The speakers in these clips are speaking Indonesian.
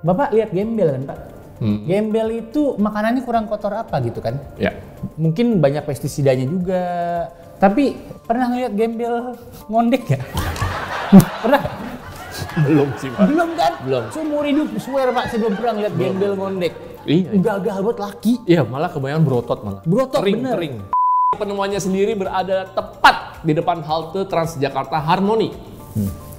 Bapak lihat gembel kan Pak? Gembel itu makanannya kurang kotor apa gitu kan? Ya. Mungkin banyak pestisidanya juga. Tapi pernah ngeliat gembel ngondek ya? Pernah? Belum sih Pak. Belum kan? Belum. Seumur hidup swear Pak, saya belum pernah ngeliat gembel ngondek. Iya. Gagah buat laki. Iya, malah kebanyakan berotot malah. Berotot, bener. Kering. Penemuannya sendiri berada tepat di depan halte Transjakarta Harmoni.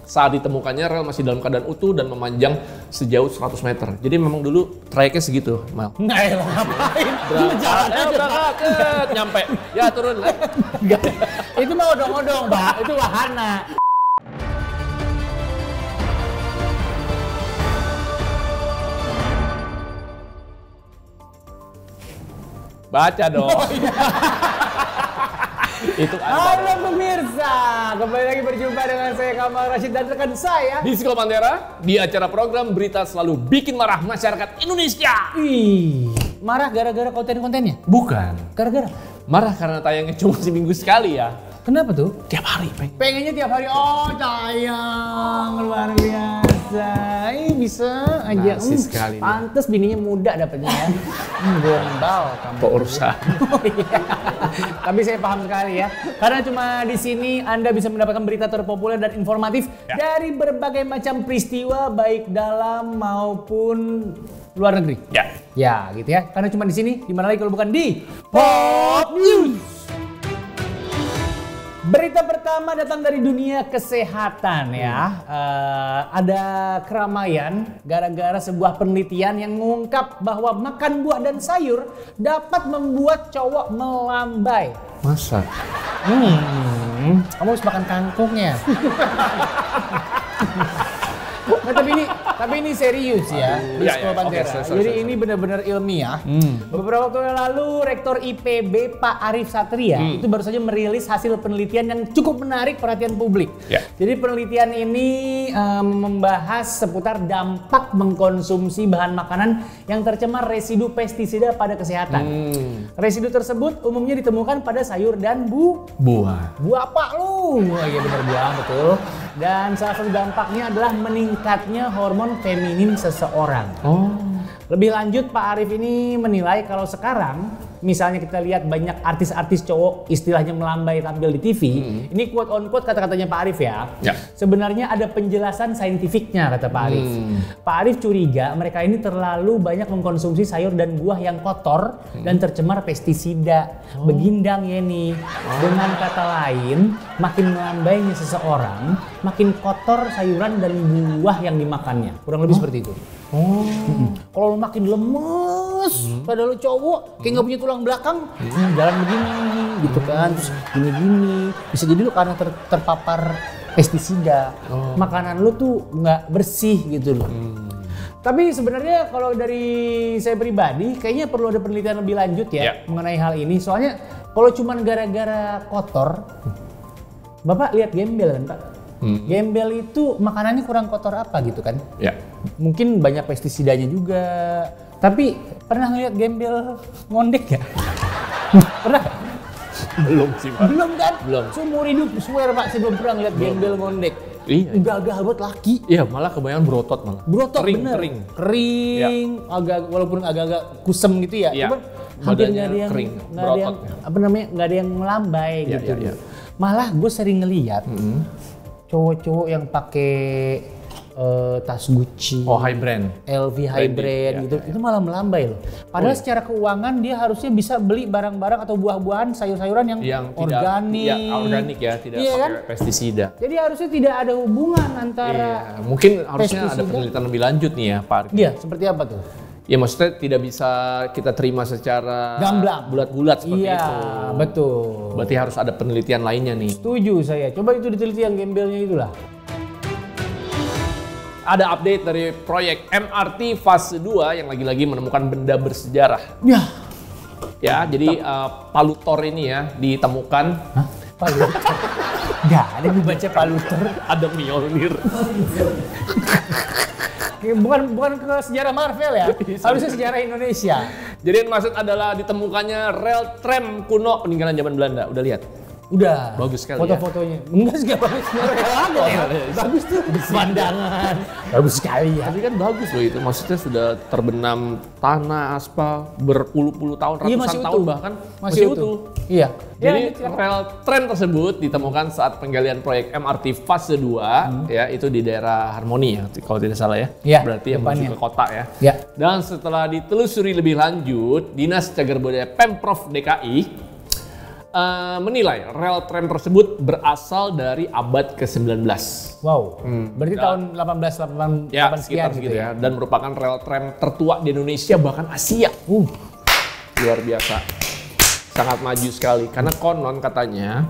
Saat ditemukannya rel masih dalam keadaan utuh dan memanjang sejauh 100 meter. Jadi memang dulu trayeknya segitu, Mal. Nah, elah, ngapain? Berangkat, nyampe. Ya turun lah. Itu mah odong-odong, Pak. Itu wahana. Baca dong. Itu Halo pemirsa, kembali lagi berjumpa dengan saya Kamal Rashid dan rekan saya di Psiko Pantera, di acara program berita selalu bikin marah masyarakat Indonesia. Ih, marah gara-gara konten-kontennya? Bukan. Gara-gara? Marah karena tayangnya cuma seminggu sekali ya. Kenapa tuh? Tiap hari, Pengennya tiap hari, oh tayang, luar biasa. Bisa aja. Nasi sekali. Pantes bininya muda dapetnya ya. Gombal kamu. Perusahaan. Oh, iya. Tapi saya paham sekali ya. Karena cuma di sini Anda bisa mendapatkan berita terpopuler dan informatif dari berbagai macam peristiwa baik dalam maupun luar negeri. Ya, gitu ya. Karena cuma di sini, di mana lagi kalau bukan di Pop News. Berita pertama datang dari dunia kesehatan ya. Ada keramaian gara-gara sebuah penelitian yang mengungkap bahwa makan buah dan sayur dapat membuat cowok melambai. Masa? Kamu harus makan kangkungnya. Nah, tapi ini serius ya, di Psiko Pantera. Jadi ini benar-benar ilmiah. Beberapa waktu yang lalu Rektor IPB Pak Arief Satria itu baru saja merilis hasil penelitian yang cukup menarik perhatian publik. Jadi penelitian ini membahas seputar dampak mengkonsumsi bahan makanan yang tercemar residu pestisida pada kesehatan. Residu tersebut umumnya ditemukan pada sayur dan buah. Buah apa lu? Oh iya benar buah, betul. Dan salah satu dampaknya adalah meningkatnya hormon feminin seseorang. Lebih lanjut Pak Arief ini menilai kalau sekarang misalnya kita lihat banyak artis-artis cowok istilahnya melambai tampil di TV, ini quote on quote kata-katanya Pak Arief ya. Sebenarnya ada penjelasan saintifiknya kata Pak Arief. Pak Arief curiga mereka ini terlalu banyak mengkonsumsi sayur dan buah yang kotor dan tercemar pestisida. Begindang ya nih. Dengan kata lain, makin melambainya seseorang, makin kotor sayuran dan buah yang dimakannya. Kurang lebih seperti itu. Kalau lu makin lemes, padahal lu cowok kayak nggak punya tulang belakang, jalan begini gitu kan, terus gini-gini, bisa jadi lu karena terpapar pestisida, makanan lu tuh nggak bersih gitu loh. Tapi sebenarnya kalau dari saya pribadi, kayaknya perlu ada penelitian lebih lanjut ya mengenai hal ini. Soalnya kalau cuman gara-gara kotor, Bapak lihat gembel kan Pak? Gembel itu makanannya kurang kotor apa gitu kan? Mungkin banyak pestisidanya juga. Tapi pernah ngeliat gembel ngondek ya? Pernah? Belum sih Pak. Belum kan? Belum. Seumur hidup swear Pak, saya belum pernah ngeliat gembel ngondek. Iya. Gagah buat laki. Iya, malah kebanyakan berotot malah. Berotot bener. Kering. Agak walaupun agak-agak kusem gitu ya. Cuman hampir nggak ada yang kering, nggak ada yang melambai gitu. Malah gue sering ngeliat cowok-cowok yang pakai tas Gucci, high brand, LV high brand gitu, itu malah melambai loh. Padahal secara keuangan dia harusnya bisa beli barang-barang atau buah-buahan, sayur-sayuran yang organik, tidak pakai pestisida. Jadi harusnya tidak ada hubungan antara. Mungkin harusnya ada penelitian lebih lanjut nih ya Pak. Iya, seperti apa tuh? Ya maksudnya tidak bisa kita terima secara gamblang, bulat-bulat seperti itu. Iya, betul. Berarti harus ada penelitian lainnya nih. Setuju saya. Coba itu diteliti yang gembelnya itulah. Ada update dari proyek MRT fase 2 yang lagi-lagi menemukan benda bersejarah. Ya, jadi palutor ini ya ditemukan. Hah? Palutor? Nggak ada yang baca palutor. Ada Mjolnir. Bukan ke sejarah Marvel ya, harusnya sejarah Indonesia. Jadi yang maksud adalah ditemukannya rel tram kuno peninggalan zaman Belanda. Udah lihat? Udah. Bagus sekali foto-fotonya. Enggak sih, bagus. Bagus tuh. Pemandangan. Bagus sekali ya. Tapi kan bagus loh itu. Maksudnya sudah terbenam tanah, aspal berpuluh-puluh tahun, ratusan tahun bahkan masih utuh. Iya. Jadi rel tram tersebut ditemukan saat penggalian proyek MRT fase 2 ya, itu di daerah Harmoni ya kalau tidak salah ya. Iya, berarti yang menuju ke kota ya. Ya. Dan setelah ditelusuri lebih lanjut, Dinas Cagar Budaya Pemprov DKI menilai rel tram tersebut berasal dari abad ke-19. Wow. Berarti tahun 1888 Ya, sekian gitu ya. Dan merupakan rel tram tertua di Indonesia bahkan Asia. Luar biasa. Sangat maju sekali karena konon katanya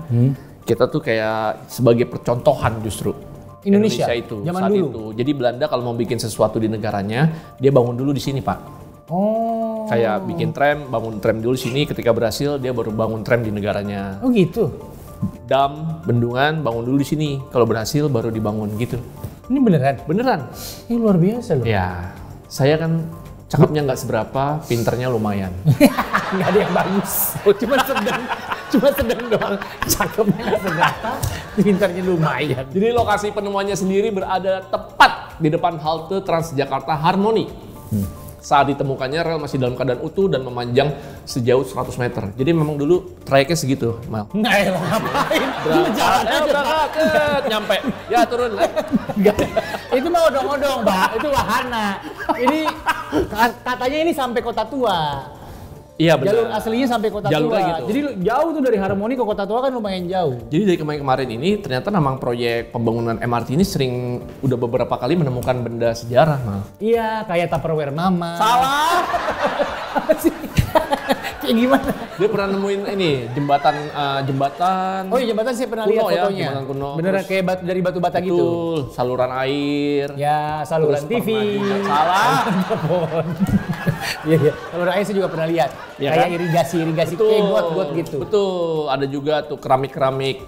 kita tuh kayak sebagai percontohan justru Indonesia itu zaman saat dulu. itu. Jadi Belanda kalau mau bikin sesuatu di negaranya, dia bangun dulu di sini, Pak. Oh. Kayak bikin tram, bangun tram dulu di sini, ketika berhasil dia baru bangun tram di negaranya. Oh gitu. Dam, bendungan, bangun dulu di sini. Kalau berhasil baru dibangun gitu. Ini beneran? Beneran. Ini luar biasa loh. Ya, saya kan cakepnya nggak seberapa, pinternya lumayan. Nggak ada yang bagus. Cuma sedang doang. Cakepnya nggak seberapa, pintarnya lumayan. Jadi lokasi penemuannya sendiri berada tepat di depan halte Transjakarta Harmoni. Saat ditemukannya rel masih dalam keadaan utuh dan memanjang sejauh 100 meter. Jadi memang dulu trayeknya segitu, Mal. Nah, ngapain? Berangkat, nyampe. Ya turun. Itu mah odong-odong, Pak. Itu wahana. Ini katanya ini sampai Kota Tua. Iya benar. Jalur aslinya sampai Kota Jalurnya Tua. gitu. Jadi jauh tuh dari Harmoni ke Kota Tua kan lumayan jauh. Jadi dari kemarin ini ternyata memang proyek pembangunan MRT ini sering udah beberapa kali menemukan benda sejarah, Mal. Iya, kayak Tupperware Mama. Salah. Apa sih? Kayak gimana? Dia pernah nemuin ini jembatan. Oh iya, jembatan saya pernah Kuno lihat ya, fotonya. jembatan kuno. Beneran Terus kayak dari batu bata gitu. Betul, saluran air. Ya, saluran Terus TV. pernah juga salah. Iya, iya. Saluran air saya juga pernah lihat. Ya, kayak kan? irigasi Betul, kayak got-got gitu. Betul, ada juga tuh keramik-keramik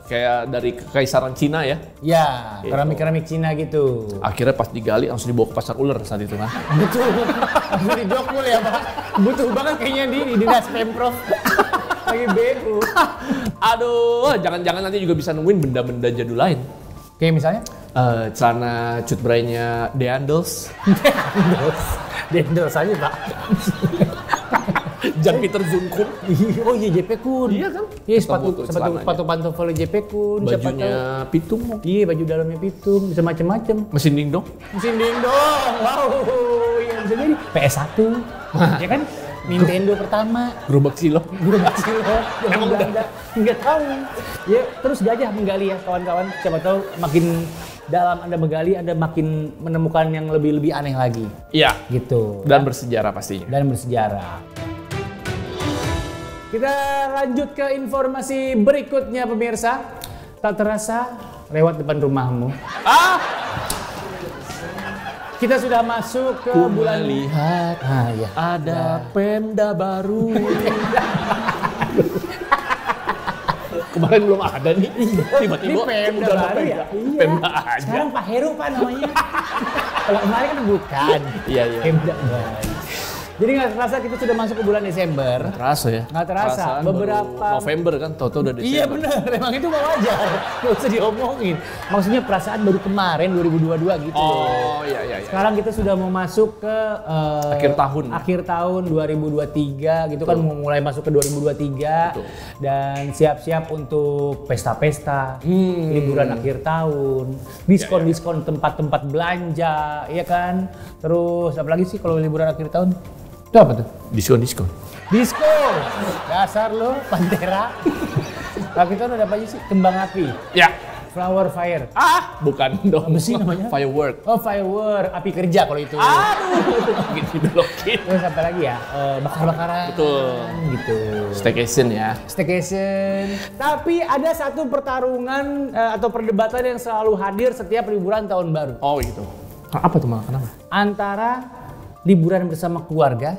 kayak dari Kekaisaran Cina ya. Ya, Gitu. keramik-keramik Cina gitu. Akhirnya pas digali langsung dibawa ke pasar ular saat itu kan. Betul. Langsung dijokul ya, Pak. Butuh banget kayaknya di Dinas Pemprov. Lagi BU. Aduh, jangan-jangan nanti juga bisa nemuin benda-benda jadul lain. Kayak misalnya? Celana cut brainya Deandels. Dendels aja, Pak. Jan Peter Zunkun. Oh iya, JP Kun. Iya kan? Iya, Ketemu tuh celananya. sepatu pantofel JP Kun. Siapa tahu. Bajunya Pitung. Iya, baju dalamnya pitung, bisa macem-macem. Mesin dingdong. Mesin dingdong, wow, ya bisa jadi PS1, ya kan? Nintendo pertama, Gerobak silok. guru kecil Emang Belanda, nggak tahu. Ya terus gajah menggali ya kawan-kawan, siapa tahu makin dalam Anda menggali, Anda makin menemukan yang lebih aneh lagi. Iya. Gitu. Dan bersejarah pastinya. Dan bersejarah. Kita lanjut ke informasi berikutnya pemirsa. Tak terasa lewat depan rumahmu. Kita sudah masuk ke bulan lihat ya. ada Pemda baru. Kemarin belum ada nih. Tiba-tiba Ini Pemda udah ada baru ya? Iya. Pemda aja. Sekarang Pak Heru Pak namanya. Kalau kemarin kan bukan. Iya. Pemda baru. Jadi nggak terasa kita sudah masuk ke bulan Desember. Terasa ya? Nggak terasa. Perasaan Beberapa baru November kan, toto udah Desember. Iya benar, emang itu mah wajar. Nggak usah diomongin. Maksudnya perasaan baru kemarin 2022 gitu. Oh iya. Sekarang kita sudah mau masuk ke Akhir tahun 2023 gitu. Betul. Kan mau mulai masuk ke 2023. Betul. Dan siap-siap untuk pesta-pesta, liburan akhir tahun, diskon tempat-tempat belanja, ya kan. Terus apalagi sih kalau liburan akhir tahun? Itu apa tuh? Diskon. Disko! Dasar lo, Pantera. Akhir tahun ada apa aja sih? Kembang api. Ya. Flower fire. Bukan dong. Apa sih namanya? Firework. Oh, firework. Api kerja kalau itu. Aduh, gitu belokin. Terus apa lagi ya? Bakar-bakaran. Betul. Gitu. Staycation ya. Staycation. Tapi ada satu pertarungan atau perdebatan yang selalu hadir setiap liburan tahun baru. Oh gitu. Apa tuh malah? Kenapa? Antara liburan bersama keluarga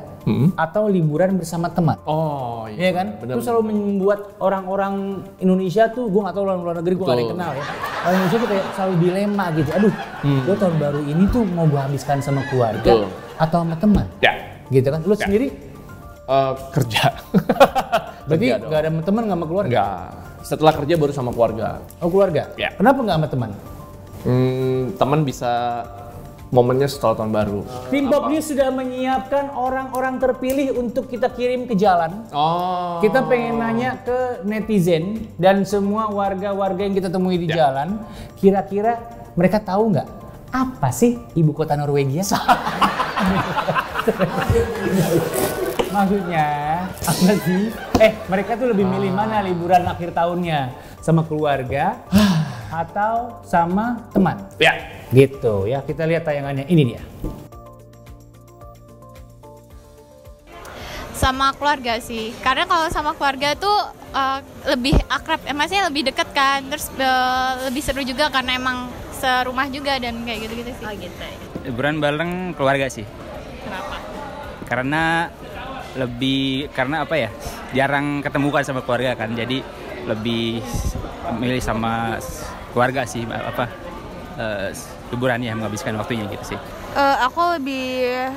atau liburan bersama teman. Oh Iya kan? Itu selalu membuat orang-orang Indonesia tuh, gue gak tahu orang luar negeri, gue gak ada yang kenal ya. Orang Indonesia tuh kayak selalu dilema gitu. Aduh, gue tahun baru ini tuh mau gue habiskan sama keluarga atau sama teman. Ya. Gitu kan? Lu sendiri? Kerja. Berarti nggak ada teman, nggak sama keluarga? Nggak. Setelah kerja baru sama keluarga. Oh keluarga? Ya. Kenapa nggak sama teman? Teman bisa momennya setelah tahun baru. Tim Pop News sudah menyiapkan orang-orang terpilih untuk kita kirim ke jalan. Oh. Kita pengen nanya ke netizen dan semua warga-warga yang kita temui di jalan, kira-kira mereka tahu nggak apa sih ibu kota Norwegia? Maksudnya apa sih? Mereka tuh lebih milih mana liburan akhir tahunnya? Sama keluarga atau sama teman? Ya. Gitu ya, kita lihat tayangannya, ini dia. Sama keluarga sih, karena kalau sama keluarga tuh lebih akrab, maksudnya lebih deket kan, terus lebih seru juga karena emang serumah juga dan kayak gitu-gitu sih. Oh gitu. Liburan bareng keluarga sih. Kenapa? Karena apa ya, jarang ketemu kan sama keluarga kan, jadi lebih milih sama keluarga sih, liburan ya, menghabiskan waktunya gitu sih. Aku lebih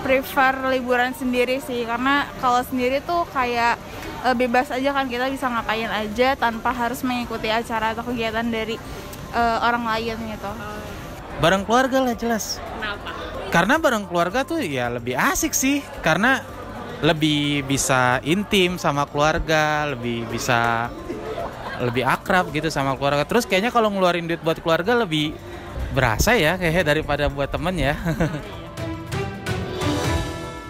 prefer liburan sendiri sih, karena kalau sendiri tuh kayak bebas aja kan, kita bisa ngapain aja tanpa harus mengikuti acara atau kegiatan dari orang lain gitu. Bareng keluarga lah jelas. Kenapa? Karena bareng keluarga tuh ya lebih asik sih, karena lebih bisa intim sama keluarga, lebih akrab gitu sama keluarga. Terus kayaknya kalau ngeluarin duit buat keluarga lebih berasa ya kayaknya daripada buat temen ya.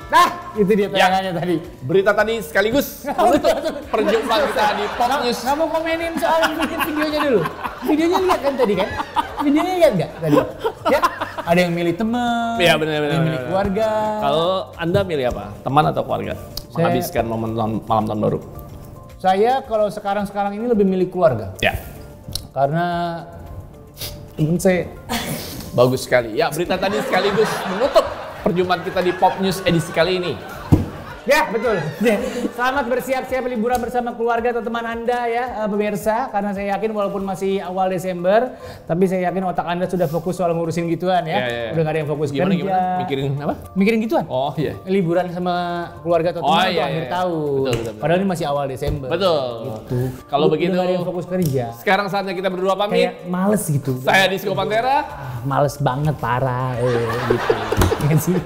Nah, itu dia tayangannya tadi. Berita tadi sekaligus menutup perjumpaan kita di Pop News. Nggak mau komenin soal videonya dulu. Videonya lihat kan tadi kan? Videonya lihat nggak tadi? Ya, ada yang milih teman, Iya benar. yang milih keluarga. Kalau Anda milih apa? Teman atau keluarga? Menghabiskan momen malam tahun baru. Saya kalau sekarang ini lebih milih keluarga. Ya. Karena temen saya. Bagus sekali. Ya, berita tadi sekaligus menutup perjumpaan kita di Pop News edisi kali ini. Ya, betul. Selamat bersiap-siap liburan bersama keluarga atau teman Anda ya, pemirsa. Karena saya yakin walaupun masih awal Desember, tapi saya yakin otak Anda sudah fokus soal ngurusin gituan ya. Ya. Udah gak ada yang fokus Gimana? kerja. Mikirin apa? Mikirin gituan. Oh iya. Liburan sama keluarga atau teman atau akhir tahun. Betul. Padahal ini masih awal Desember. Betul. Gitu. Kalau begitu, udah gak ada yang fokus kerja. sekarang saatnya kita berdua pamit. Kayak males gitu. Saya Disco Pantera. Males banget parah. Gitu. Iya sih.